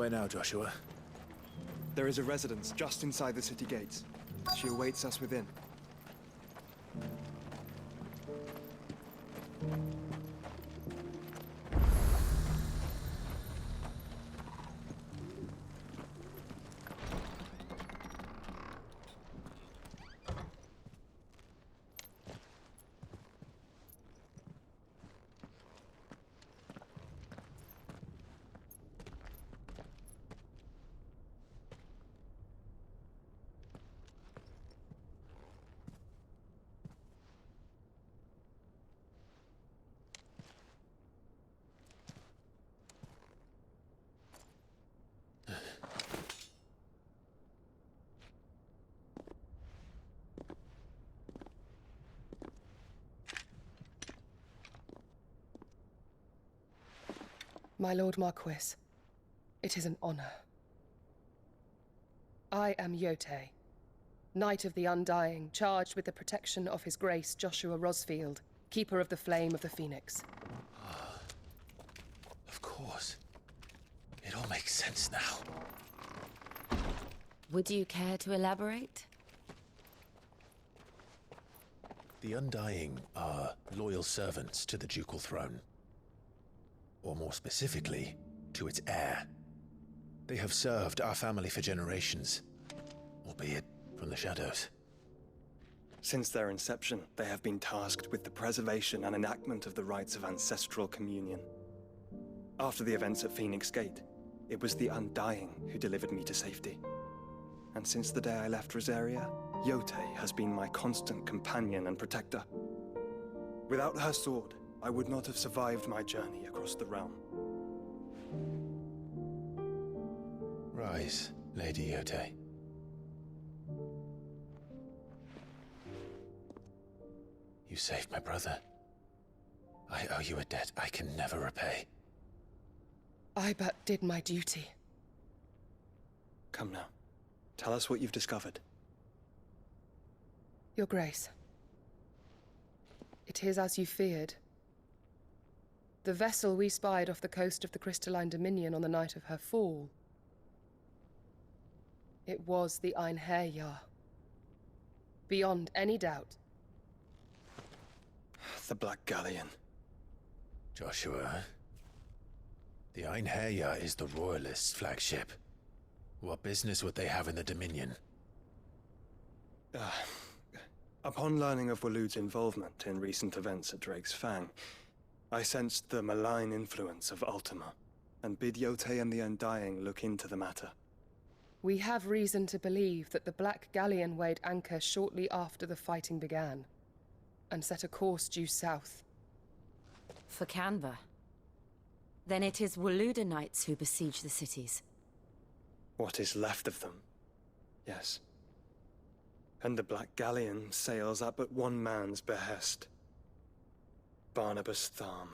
Where now, Joshua? There is a residence just inside the city gates. She awaits us within. My Lord Marquis, it is an honor. I am Yotei, Knight of the Undying, charged with the protection of His Grace Joshua Rosfield, Keeper of the Flame of the Phoenix. Of course. It all makes sense now. Would you care to elaborate? The Undying are loyal servants to the ducal throne. Or more specifically, to its heir. They have served our family for generations, albeit from the shadows. Since their inception, they have been tasked with the preservation and enactment of the rites of ancestral communion. After the events at Phoenix Gate, it was the Undying who delivered me to safety. And since the day I left Rosaria, Yotei has been my constant companion and protector. Without her sword, I would not have survived my journey across the realm. Rise, Lady Yotei. You saved my brother. I owe you a debt I can never repay. I but did my duty. Come now. Tell us what you've discovered. Your Grace. It is as you feared. The vessel we spied off the coast of the Crystalline Dominion on the night of her fall. It was the Einherjar. Beyond any doubt. The Black Galleon. Joshua, the Einherjar is the Royalists' flagship. What business would they have in the Dominion? Upon learning of Waloed's involvement in recent events at Drake's Fang, I sensed the malign influence of Ultima, and bid Yotei and the Undying look into the matter. We have reason to believe that the Black Galleon weighed anchor shortly after the fighting began, and set a course due south. For Canva. Then it is Waloed Knights who besiege the cities. What is left of them, yes. And the Black Galleon sails at but one man's behest. Barnabas Tharm.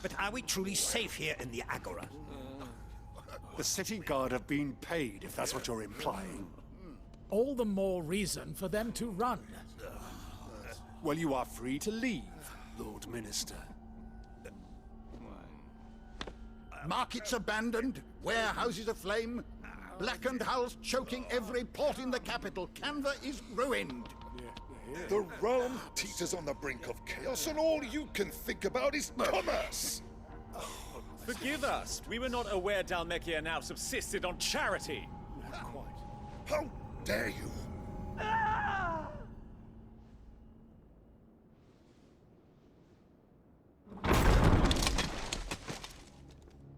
But are we truly safe here in the Agora? The city guard have been paid, if that's what you're implying. All the more reason for them to run. Well, you are free to leave, Lord Minister. Markets abandoned, warehouses aflame, blackened hulls choking every port in the capital. Canva is ruined. The realm teeters on the brink of chaos, and all you can think about is commerce! Forgive us. We were not aware Dhalmekia now subsisted on charity. How dare you!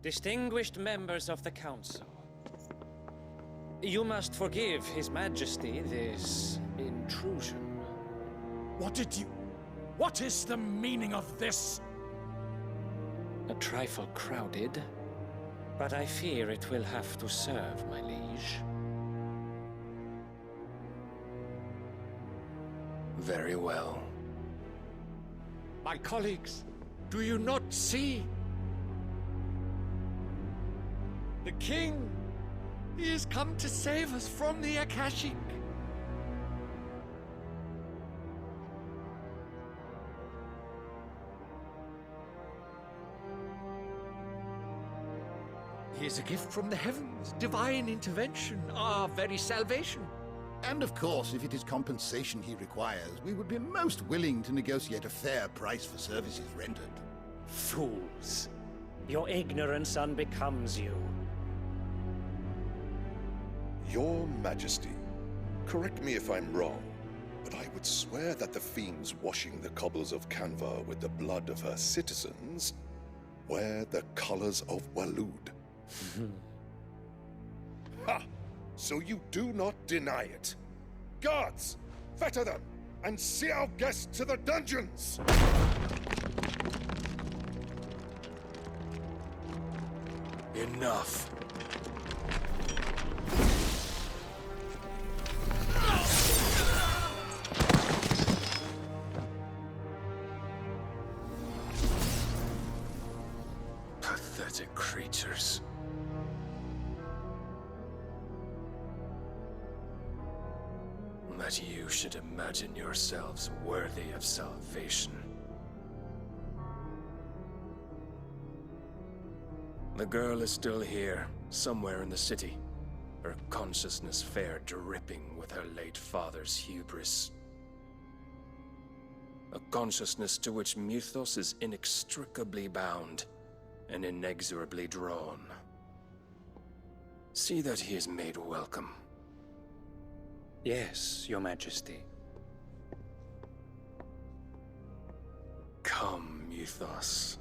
Distinguished members of the Council, you must forgive His Majesty this intrusion. What is the meaning of this? A trifle crowded, but I fear it will have to serve, my liege. Very well. My colleagues, do you not see? The king! He has come to save us from the Akashic! He is a gift from the heavens, divine intervention, our very salvation. And of course, if it is compensation he requires, we would be most willing to negotiate a fair price for services rendered. Fools. Your ignorance unbecomes you. Your Majesty, correct me if I'm wrong, but I would swear that the fiends washing the cobbles of Canva with the blood of her citizens wear the colors of Waloed. Ha! So you do not deny it. Guards, fetter them, and see our guests to the dungeons! Enough. Pathetic creatures. That you should imagine yourselves worthy of salvation. The girl is still here, somewhere in the city, her consciousness fair dripping with her late father's hubris. A consciousness to which Mythos is inextricably bound and inexorably drawn. See that he is made welcome. Yes, Your Majesty. Come, Mythos.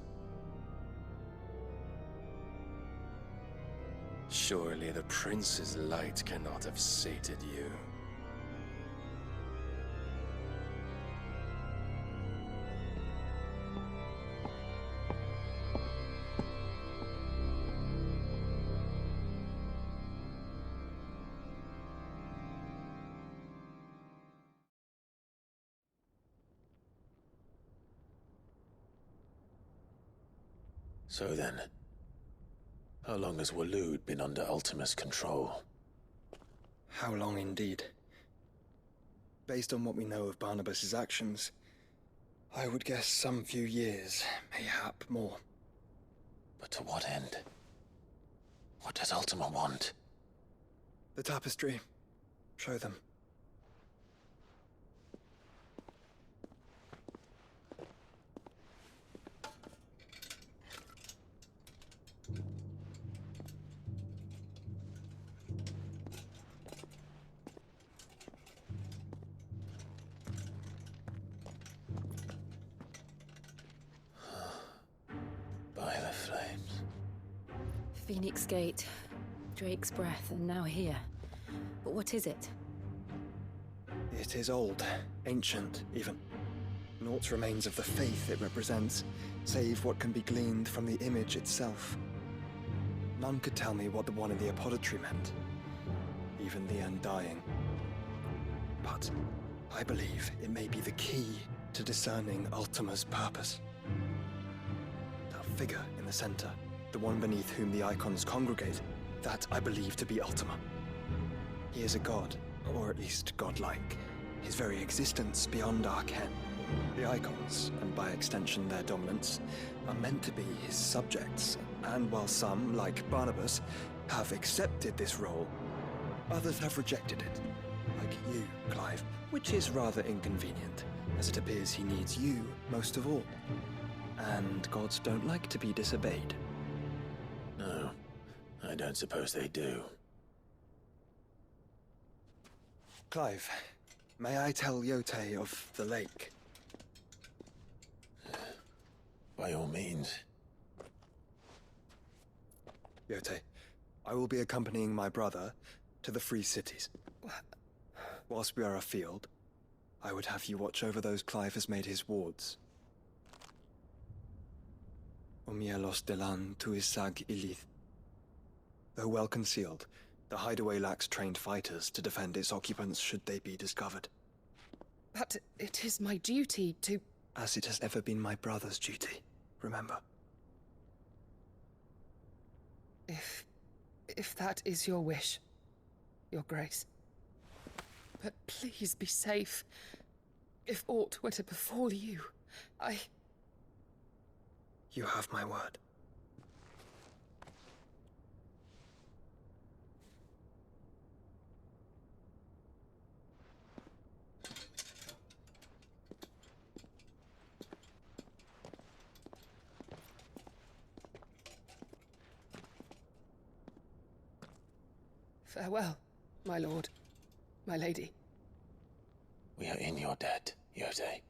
Surely the prince's light cannot have sated you. So then, how long has Waloed been under Ultima's control? How long indeed? Based on what we know of Barnabas's actions, I would guess some few years, mayhap more. But to what end? What does Ultima want? The tapestry. Show them. By the flames. Phoenix Gate, Drake's Breath, and now here. But what is it? It is old, ancient, even. Naught remains of the faith it represents, save what can be gleaned from the image itself. None could tell me what the one in the apothecary meant, even the Undying. But I believe it may be the key to discerning Ultima's purpose. That figure in the center, the one beneath whom the icons congregate, that I believe to be Ultima. He is a god, or at least godlike, his very existence beyond our ken. The icons, and by extension their dominance, are meant to be his subjects, and while some, like Barnabas, have accepted this role, others have rejected it, like you, Clive, which is rather inconvenient, as it appears he needs you most of all. And gods don't like to be disobeyed. No, I don't suppose they do. Clive, may I tell Yote of the lake? By all means. Yote, I will be accompanying my brother to the Free Cities. Whilst we are afield, I would have you watch over those Clive has made his wards. Omielos delan tuisag ilith. Though well concealed, the hideaway lacks trained fighters to defend its occupants should they be discovered. But it is my duty to... As it has ever been my brother's duty, remember. If If that is your wish, Your Grace. But please be safe. If aught were to befall you, You have my word. Farewell, my lord, my lady. We are in your debt, Yose.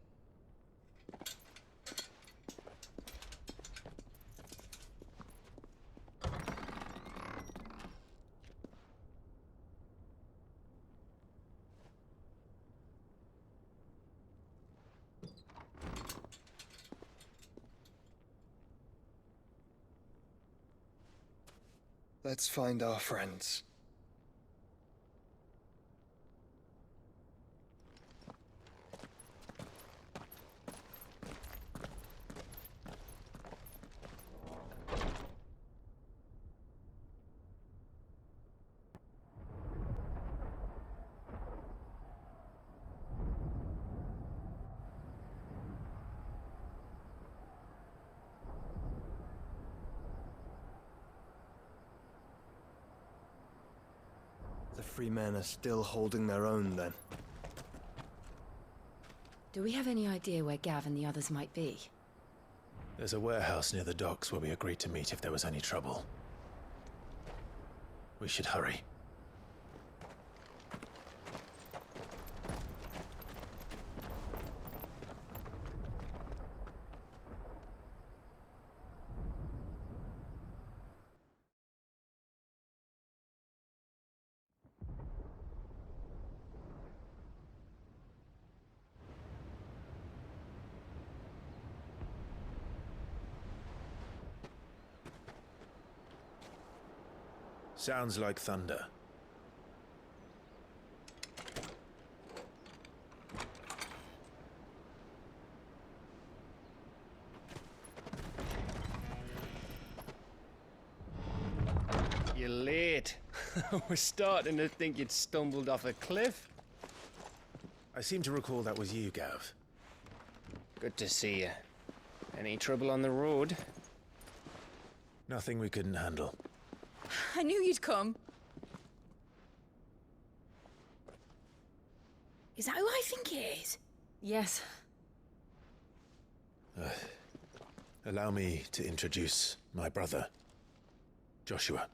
Let's find our friends. The free men are still holding their own, then. Do we have any idea where Gav and the others might be? There's a warehouse near the docks where we agreed to meet if there was any trouble. We should hurry. Sounds like thunder. You're late. We're starting to think you'd stumbled off a cliff. I seem to recall that was you, Gav. Good to see you. Any trouble on the road? Nothing we couldn't handle. I knew you'd come. Is that who I think it is? Yes. Allow me to introduce my brother, Joshua.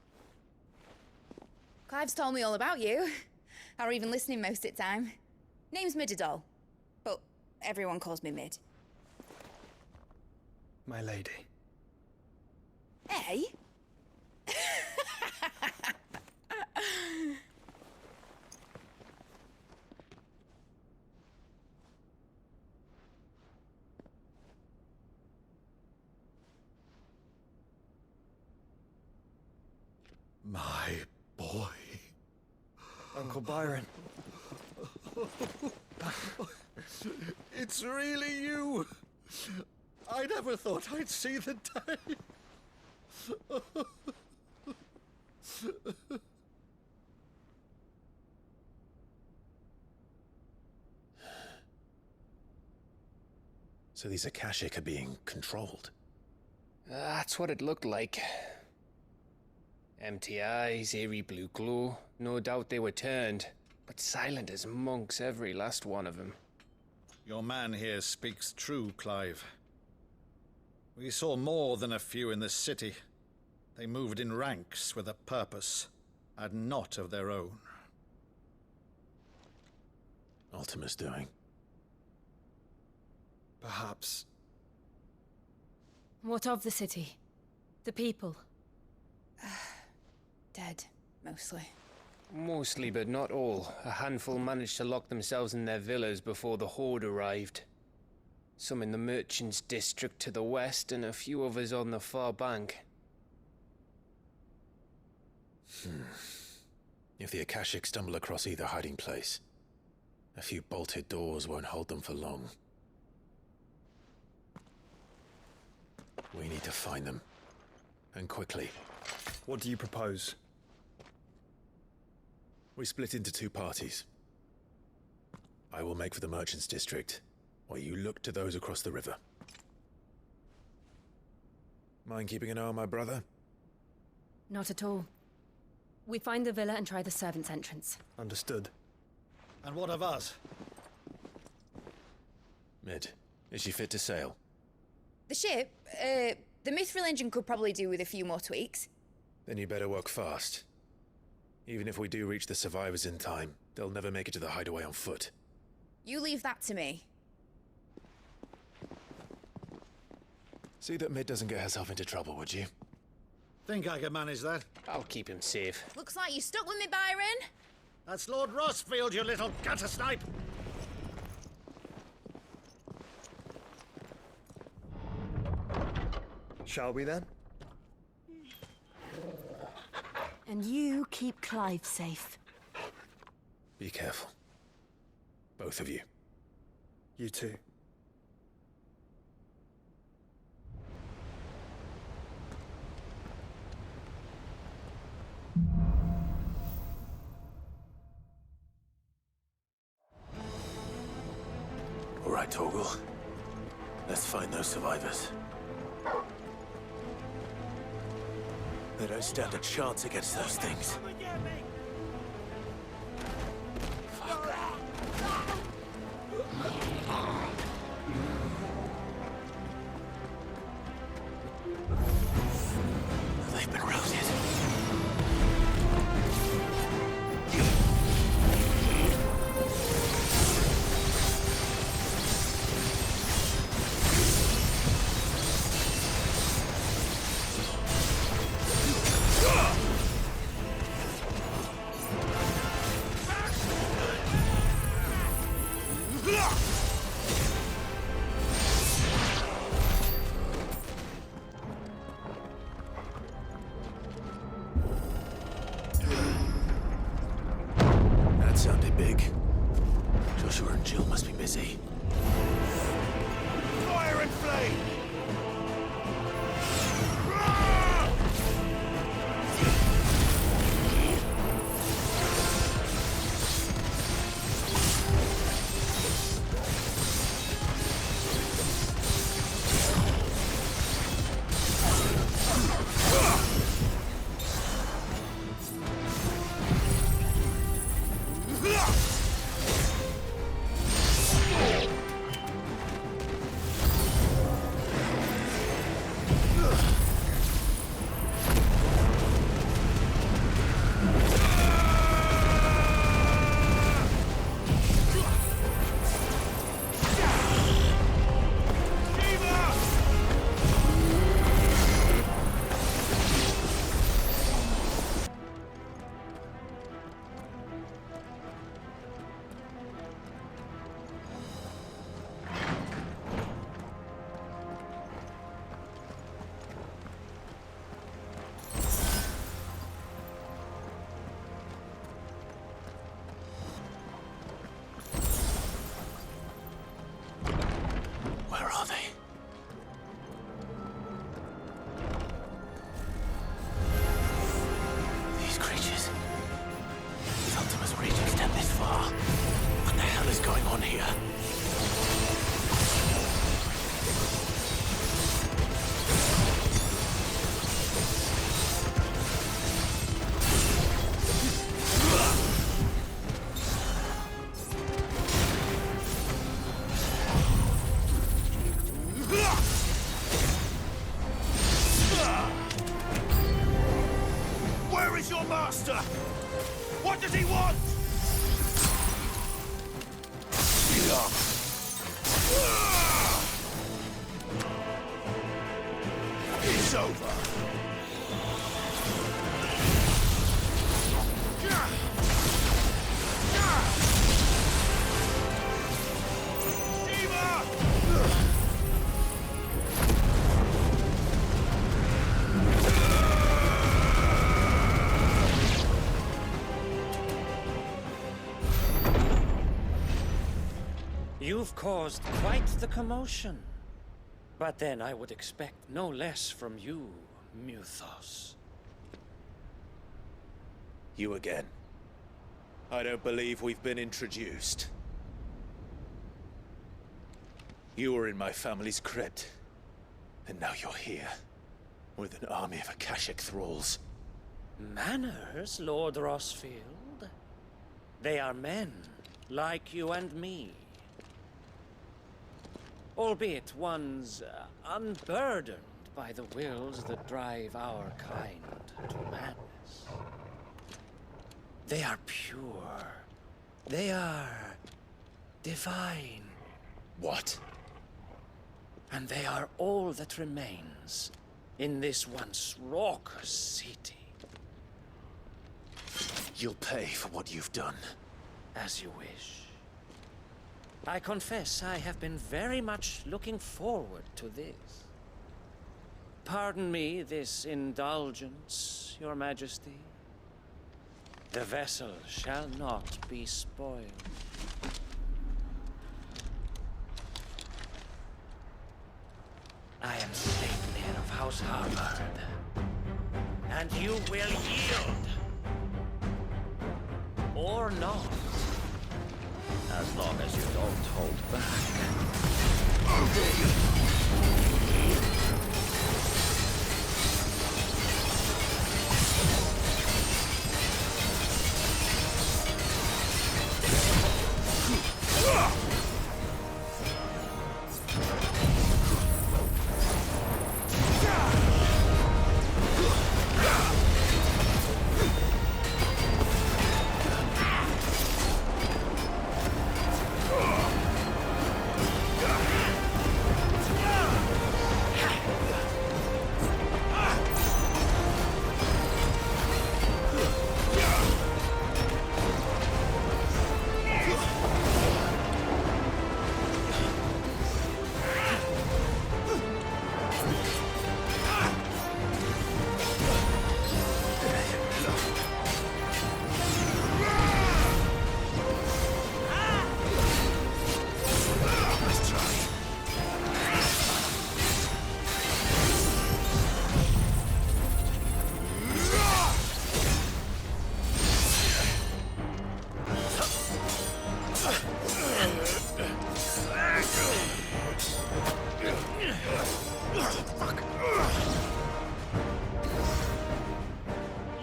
Clive's told me all about you. Or even listening most of the time. Name's Midadol, but everyone calls me Mid. My lady. Hey? My boy. Uncle Byron. It's really you. I never thought I'd see the day. So these Akashic are being controlled? That's what it looked like. Empty eyes, eerie blue glow. No doubt they were turned, but silent as monks, every last one of them. Your man here speaks true, Clive. We saw more than a few in the city. They moved in ranks with a purpose, and not of their own. Ultima's doing. Perhaps. What of the city? The people? Dead, mostly. Mostly, but not all. A handful managed to lock themselves in their villas before the Horde arrived. Some in the merchants' district to the west, and a few others on the far bank. If the Akashic stumble across either hiding place, a few bolted doors won't hold them for long. We need to find them. And quickly. What do you propose? We split into two parties. I will make for the Merchants District, while you look to those across the river. Mind keeping an eye on my brother? Not at all. We find the villa and try the servants' entrance. Understood. And what of us? Mid, is she fit to sail? The ship, the Mithril engine could probably do with a few more tweaks. Then you better work fast. Even if we do reach the survivors in time, they'll never make it to the hideaway on foot. You leave that to me. See that Mid doesn't get herself into trouble, would you? Think I can manage that? I'll keep him safe. Looks like you stuck with me, Byron. That's Lord Rossfield, you little gutter snipe! Shall we then? And you keep Clive safe. Be careful. Both of you. You too. All right, Torgal. Let's find those survivors. They don't stand a chance against those things. They've been routed. That sounded big. Joshua and Jill must be busy. Fire and flame! Where are they? These creatures. These Ultima's reach extend this far. What the hell is going on here? Where is your master? What does he want? It's over. You've caused quite the commotion. But then I would expect no less from you, Muthos. You again. I don't believe we've been introduced. You were in my family's crypt, and now you're here, with an army of Akashic thralls. Manners, Lord Rossfield? They are men, like you and me. Albeit ones unburdened by the wills that drive our kind to madness. They are pure. They are divine. What? And they are all that remains in this once raucous city. You'll pay for what you've done. As you wish. I confess I have been very much looking forward to this. Pardon me this indulgence, Your Majesty. The vessel shall not be spoiled. I am Sleipnir of House Harvard, and you will yield. Or not. As long as you don't hold back.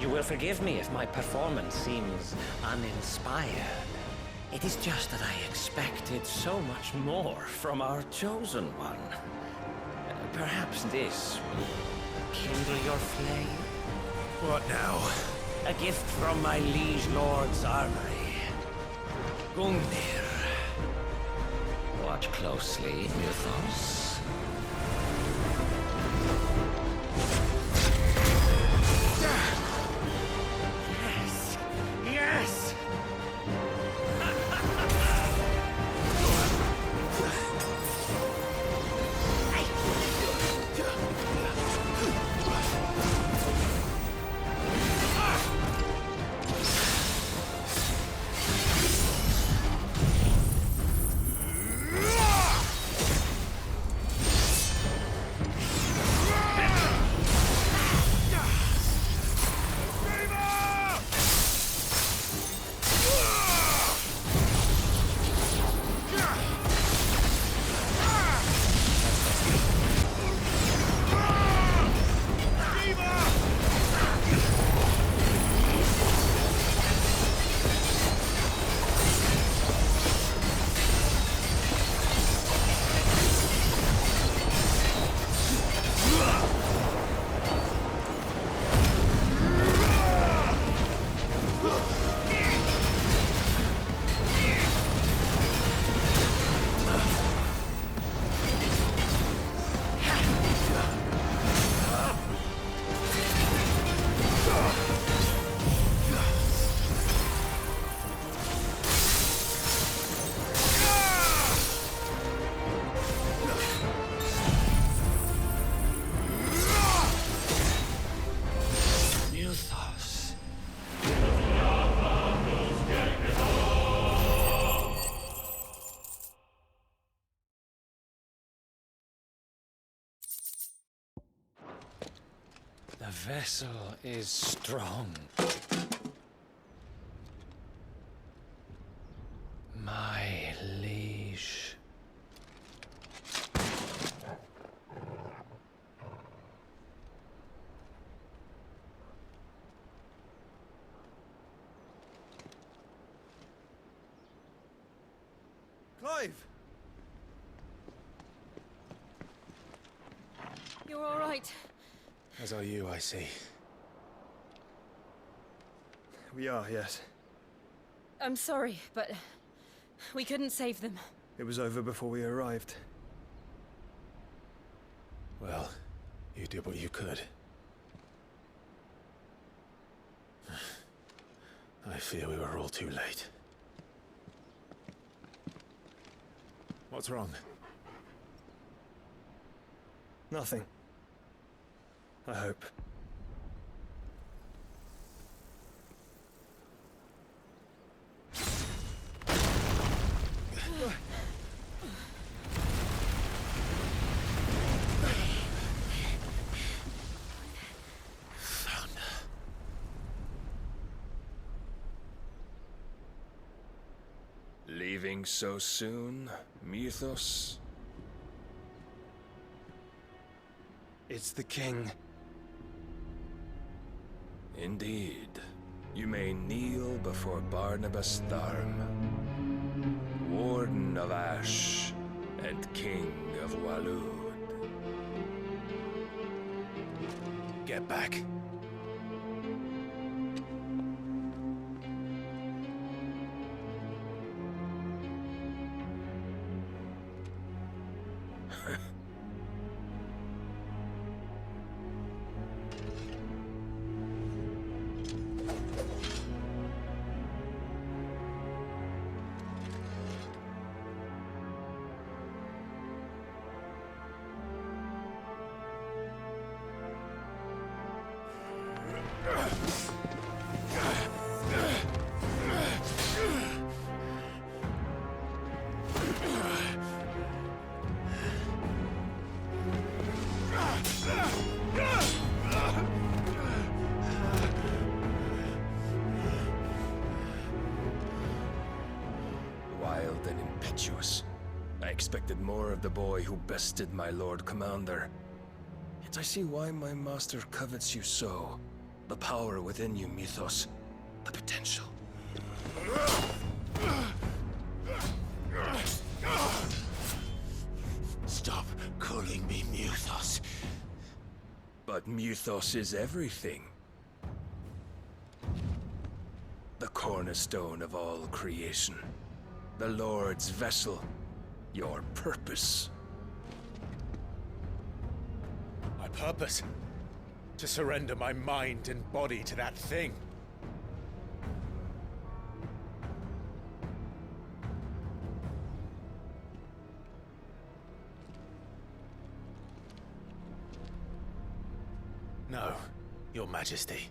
You will forgive me if my performance seems uninspired. It is just that I expected so much more from our chosen one. Perhaps this will kindle your flame? What now? A gift from my liege lord's armory. Gungnir. Watch closely, Mythos. Yes! Yes! The vessel is strong. Clive! You're all right. As are you, I see. We are, yes. I'm sorry, but we couldn't save them. It was over before we arrived. Well, you did what you could. I fear we were all too late. What's wrong? Nothing. I hope. Leaving so soon, Mythos? It's the king. Indeed. You may kneel before Barnabas Tharm, Warden of Ash and King of Waloed. Get back. Wild and impetuous. I expected more of the boy who bested my Lord Commander. Yet I see why my master covets you so. The power within you, Mythos. The potential. Stop calling me Mythos. But Mythos is everything. The cornerstone of all creation. The Lord's vessel. Your purpose. My purpose? To surrender my mind and body to that thing. No, Your Majesty.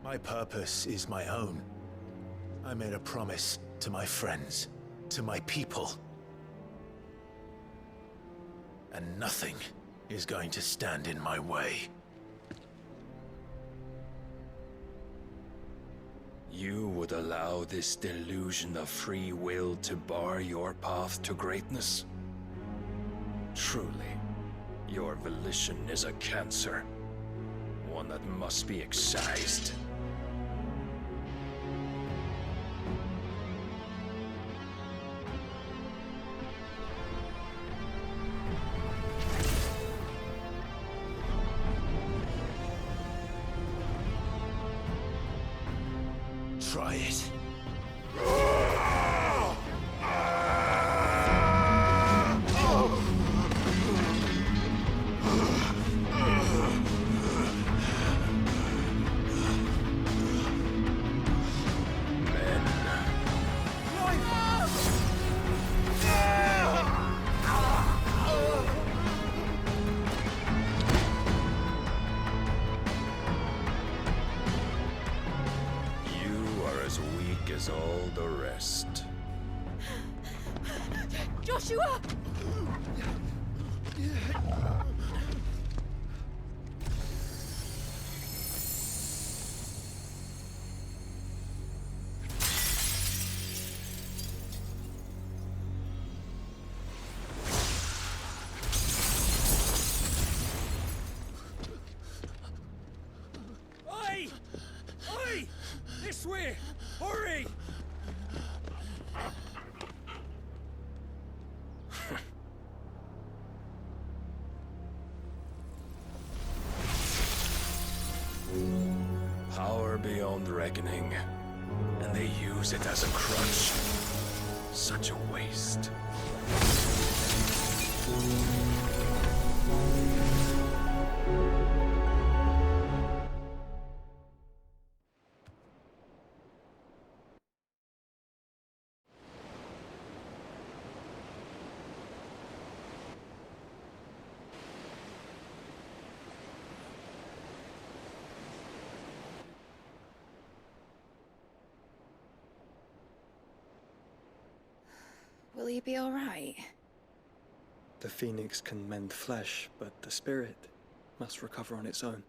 My purpose is my own. I made a promise to my friends, to my people. And nothing is going to stand in my way. You would allow this delusion of free will to bar your path to greatness? Truly, your volition is a cancer. One that must be excised. Try it. As all the rest. Joshua! Oi! Oi! This way! Hurry! far beyond reckoning, and they use it as a crutch. Such a waste. Will he be all right? The phoenix can mend flesh, but the spirit must recover on its own.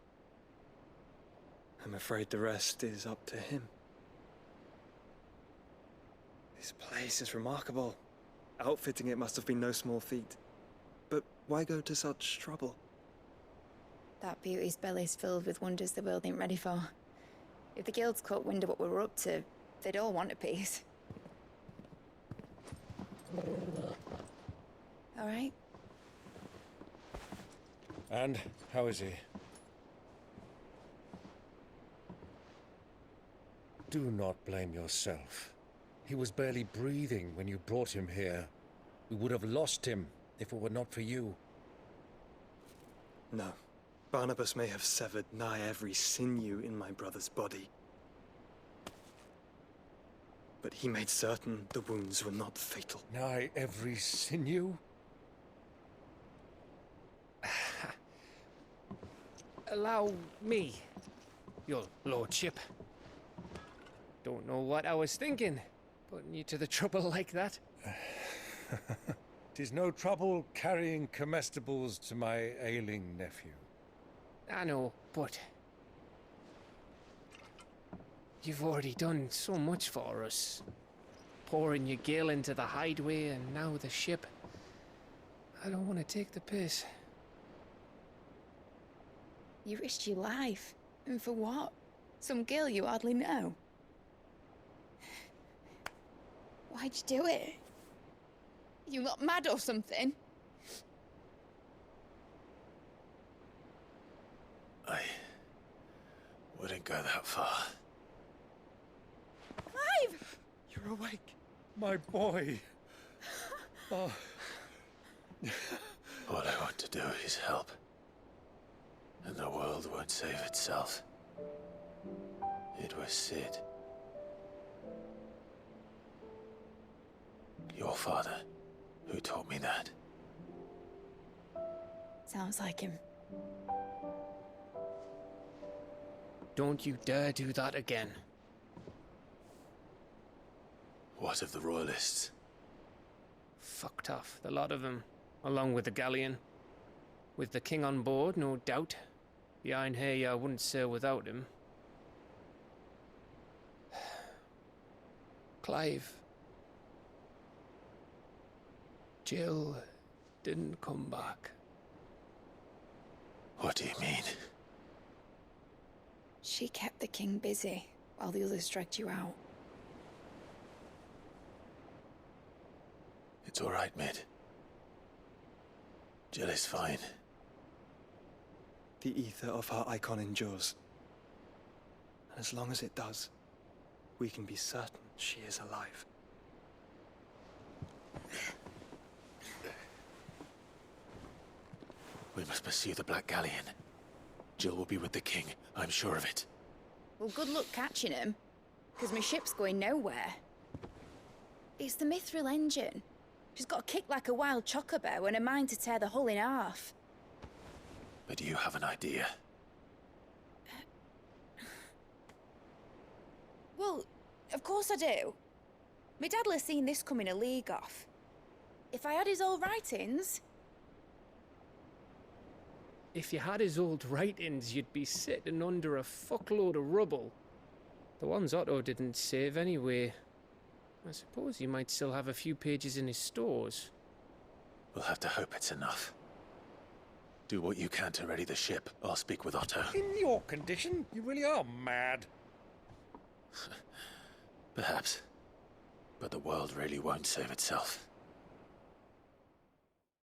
I'm afraid the rest is up to him. This place is remarkable. Outfitting it must have been no small feat. But why go to such trouble? That beauty's belly's filled with wonders the world ain't ready for. If the guilds caught wind of what we were up to, they'd all want a piece. All right? And how is he? Do not blame yourself. He was barely breathing when you brought him here. We would have lost him if it were not for you. No. Barnabas may have severed nigh every sinew in my brother's body. But he made certain the wounds were not fatal. Nigh every sinew? Allow me, your lordship. Don't know what I was thinking, putting you to the trouble like that. 'Tis no trouble carrying comestibles to my ailing nephew. I know, but you've already done so much for us. Pouring your gil into the hideaway and now the ship. I don't want to take the piss. You risked your life. And for what? Some girl you hardly know. Why'd you do it? You not mad or something? I wouldn't go that far. Clive! You're awake, my boy. Oh. All I want to do is help. And the world won't save itself. It was Sid. Your father, who taught me that. Sounds like him. Don't you dare do that again. What of the Royalists? Fucked off, the lot of them, along with the galleon. With the king on board, no doubt. Behind here, I wouldn't sail without him. Clive. Jill didn't come back. What do you mean? She kept the king busy while the others dragged you out. It's all right, Mid. Jill is fine. The ether of her icon endures. And as long as it does, we can be certain she is alive. We must pursue the Black Galleon. Jill will be with the king, I'm sure of it. Well, good luck catching him, because my ship's going nowhere. It's the Mithril engine. She's got a kick like a wild chocobo and a mind to tear the hull in half. But do you have an idea? Well, of course I do. My dad'll have seen this coming a league off. If I had his old writings... If you had his old writings, you'd be sitting under a fuckload of rubble. The ones Otto didn't save anyway. I suppose you might still have a few pages in his stores. We'll have to hope it's enough. Do what you can to ready the ship. I'll speak with Otto. In your condition, you really are mad. Perhaps. But the world really won't save itself.